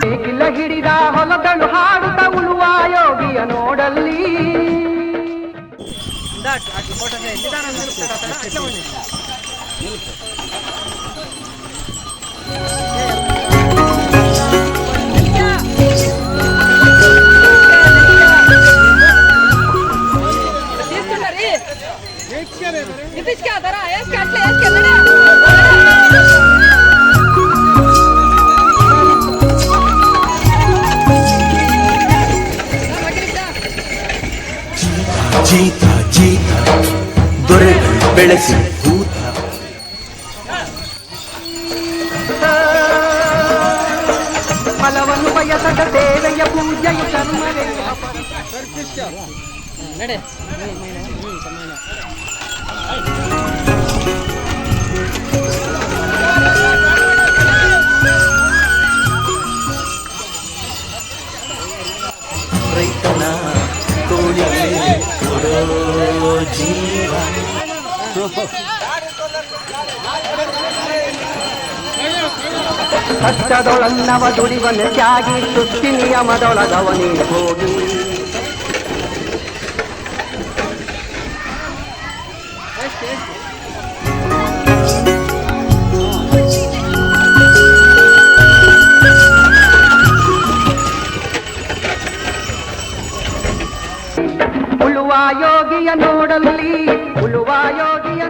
ನೇಗಿಲ ಹಿಡಿದ ಹೊಲದಳು ಹಾಡುತ್ತ ಉಳುವ ಯೋಗಿಯ ನೋಡಲ್ಲಿ. ಜೀತ ಜೀತ ದೊರೆಗಳು ಬೆಳೆಸಿ ಭೂತ ಫಲವನ್ನು ಬಯಸದ ಸೇವೆಯ ಪೂಜೆಯು ಕರ್ಮವೇ. ರೈತನ ಕೋಳಿಗೆ ಕೊಡೋ ಜೀವ. ಕಷ್ಟದೊಳನ್ನವ ದುಡಿವನ ತ್ಯಾಗಿ ಸೃಷ್ಟಿ ನಿಯಮದೊಳಗವನೇ ಹೋಗಿ. ಉಳುವ ಯೋಗಿಯ ನೋಡಲ್ಲಿ, ಉಳುವ ಯೋಗಿಯ